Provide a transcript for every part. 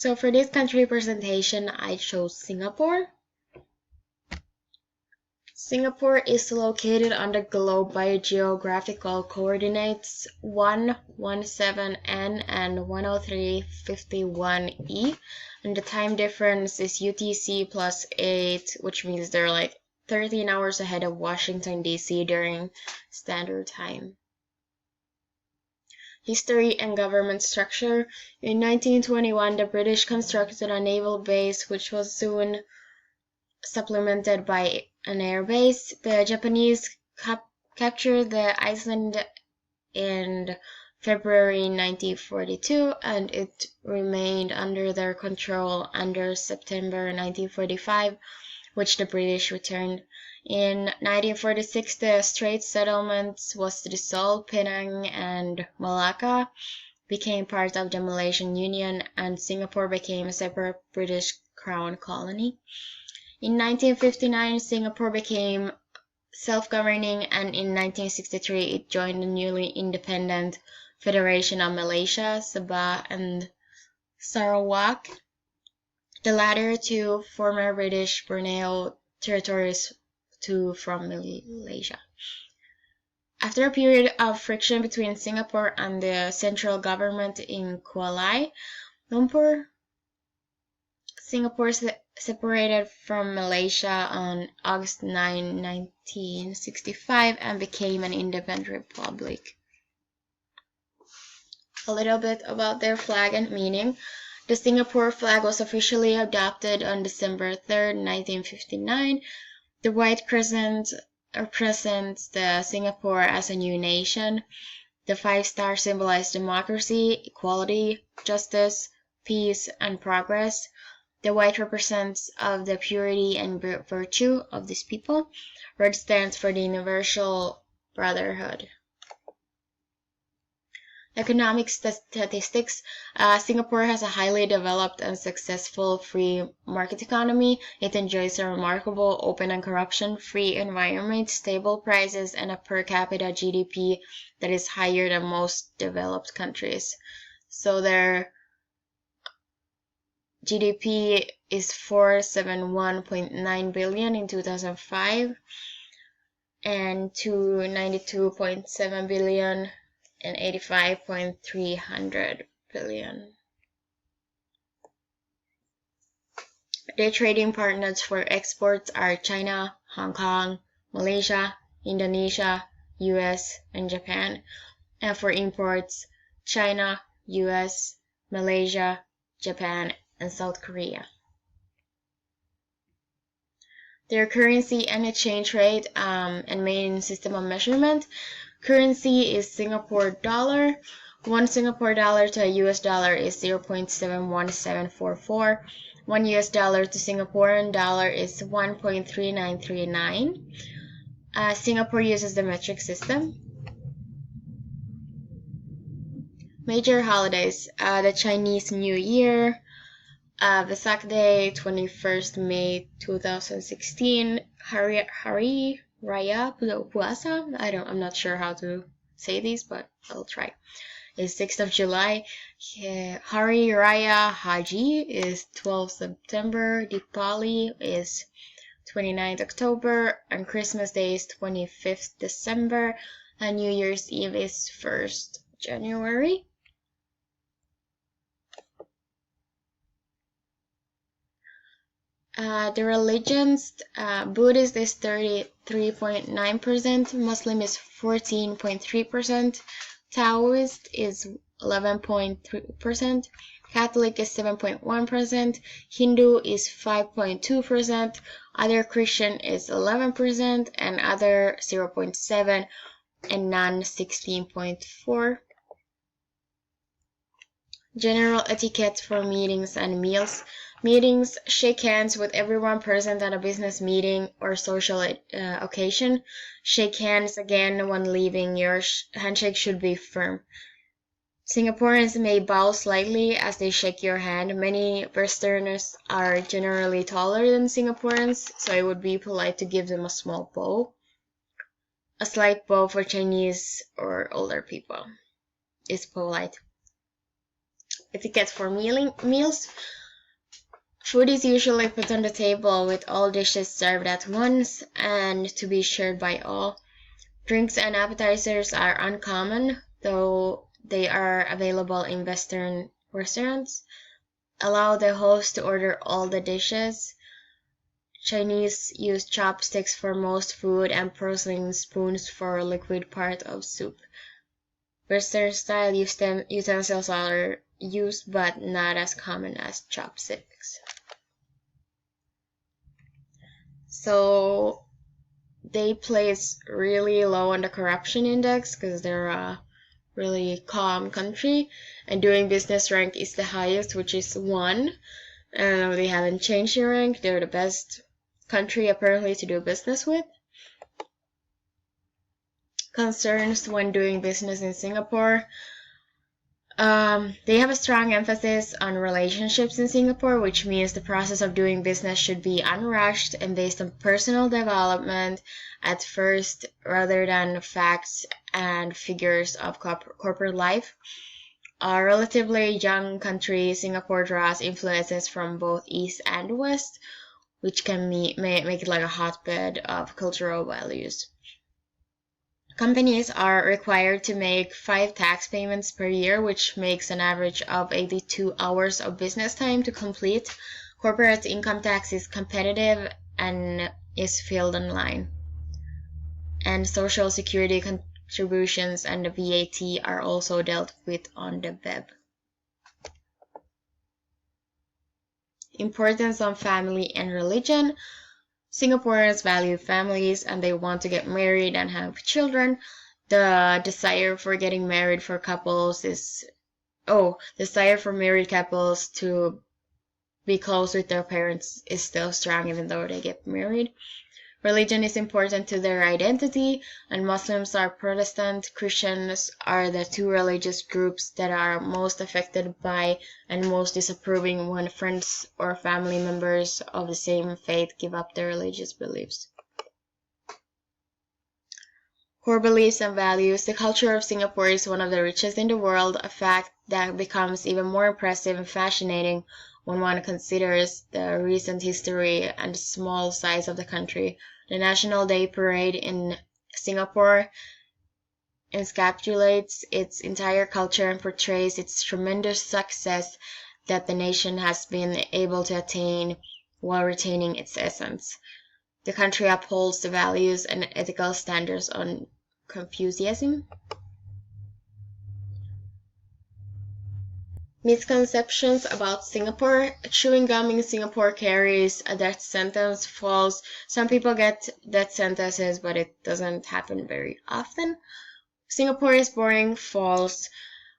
So for this country presentation, I chose Singapore. Singapore is located on the globe by geographical coordinates 117N and 10351E, and the time difference is UTC plus 8, which means they're like 13 hours ahead of Washington, D.C. during standard time. History and government structure. In 1921, the British constructed a naval base, which was soon supplemented by an air base. The Japanese captured the island in February 1942, and it remained under their control until September 1945, which the British returned. In 1946, the Straits Settlements was dissolved. Penang and Malacca became part of the Malaysian Union, and Singapore became a separate British Crown colony. In 1959, Singapore became self-governing, and in 1963, it joined the newly independent Federation of Malaysia, Sabah, and Sarawak, the latter two former British Borneo territories from Malaysia. After a period of friction between Singapore and the central government in Kuala Lumpur, Singapore separated from Malaysia on August 9, 1965 and became an independent republic. A little bit about their flag and meaning. The Singapore flag was officially adopted on December 3, 1959. The white crescent represents the Singapore as a new nation. The 5 stars symbolize democracy, equality, justice, peace, and progress. The white represents of the purity and virtue of these people. Red stands for the universal brotherhood. Economic statistics. Singapore has a highly developed and successful free market economy. It enjoys a remarkable open and corruption-free environment, stable prices, and a per capita GDP that is higher than most developed countries. So their GDP is 471.9 billion in 2005 and to 92.7 billion and 85.300 billion. Their trading partners for exports are China, Hong Kong, Malaysia, Indonesia, US, and Japan. And for imports, China, US, Malaysia, Japan, and South Korea. Their currency and exchange rate and main system of measurement. Currency is Singapore dollar. 1 Singapore dollar to a US dollar is 0.71744. 1 US dollar to Singaporean dollar is 1.3939. Singapore uses the metric system. Major holidays. The Chinese New Year, Vesak Day, 21st May 2016, Hari Raya Puasa. I'm not sure how to say these, but I'll try. Is 6th of July. Hari Raya Haji is 12th September. Diwali is 29th October, and Christmas Day is 25th December, and New Year's Eve is 1st January. The religions, Buddhist is 33.9%, Muslim is 14.3%, Taoist is 11.3%, Catholic is 7.1%, Hindu is 5.2%, other Christian is 11%, and other 0.7%, and non 16.4%. General etiquette for meetings and meals. Meetings, shake hands with everyone present at a business meeting or social occasion. Shake hands again when leaving. Your handshake should be firm. Singaporeans may bow slightly as they shake your hand. Many Westerners are generally taller than Singaporeans, so it would be polite to give them a small bow. A slight bow for Chinese or older people is polite. etiquette for meals. Food is usually put on the table with all dishes served at once and to be shared by all. Drinks and appetizers are uncommon, though they are available in Western restaurants. Allow the host to order all the dishes. Chinese use chopsticks for most food and porcelain spoons for liquid part of soup. Western style utensils are used but not as common as chopsticks. So they place really low on the corruption index because they're a really calm country, and doing business rank is the highest, which is 1. They haven't changed their rank. They're the best country apparently to do business with. Concerns when doing business in Singapore. They have a strong emphasis on relationships in Singapore, which means the process of doing business should be unrushed and based on personal development at first rather than facts and figures of corporate life. A relatively young country, Singapore draws influences from both East and West, which can make it like a hotbed of cultural values. Companies are required to make 5 tax payments per year, which makes an average of 82 hours of business time to complete. Corporate income tax is competitive and is filed online. And social security contributions and the VAT are also dealt with on the web. Importance on family and religion. Singaporeans value families and they want to get married and have children. The desire for getting married for couples desire for married couples to be close with their parents is still strong even though they get married. Religion is important to their identity, and Muslims are Protestant. Christians are the 2 religious groups that are most affected by and most disapproving when friends or family members of the same faith give up their religious beliefs. Core beliefs and values. The culture of Singapore is one of the richest in the world, a fact that becomes even more impressive and fascinating when one considers the recent history and small size of the country. The National Day Parade in Singapore encapsulates its entire culture and portrays its tremendous success that the nation has been able to attain while retaining its essence. The country upholds the values and ethical standards on Confucianism. Misconceptions about Singapore. Chewing gum in Singapore carries a death sentence. False. Some people get death sentences, but it doesn't happen very often. Singapore is boring. False.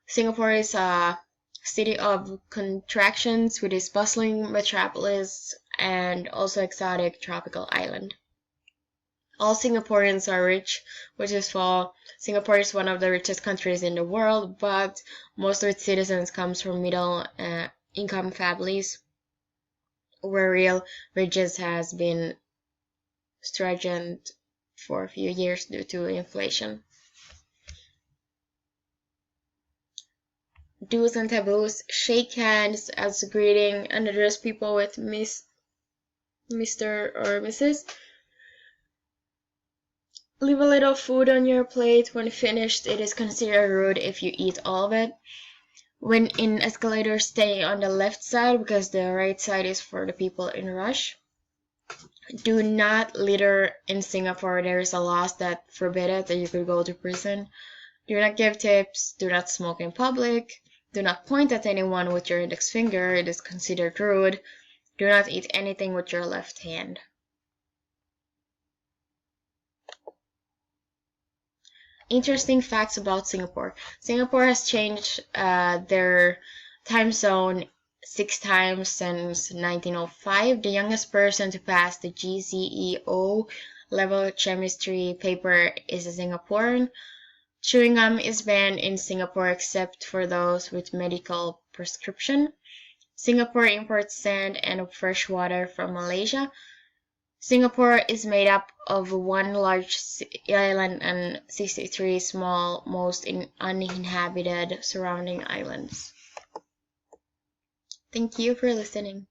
Singapore is a city of contractions with its bustling metropolis and also exotic tropical island. All Singaporeans are rich, which is false. Singapore is one of the richest countries in the world, but most of its citizens comes from middle income families, where real riches has been stagnant for a few years due to inflation. Do's and taboos. Shake hands as a greeting and address people with Miss, Mr. or Mrs. Leave a little food on your plate. When finished, it is considered rude if you eat all of it. When in escalators, stay on the left side because the right side is for the people in rush. Do not litter in Singapore. There is a law that forbid it, that you could go to prison. Do not give tips. Do not smoke in public. Do not point at anyone with your index finger. It is considered rude. Do not eat anything with your left hand. Interesting facts about Singapore. Singapore has changed their time zone 6 times since 1905. The youngest person to pass the GCE level chemistry paper is a Singaporean. Chewing gum is banned in Singapore except for those with medical prescription. Singapore imports sand and fresh water from Malaysia. Singapore is made up of 1 large island and 63 small, most uninhabited surrounding islands. Thank you for listening.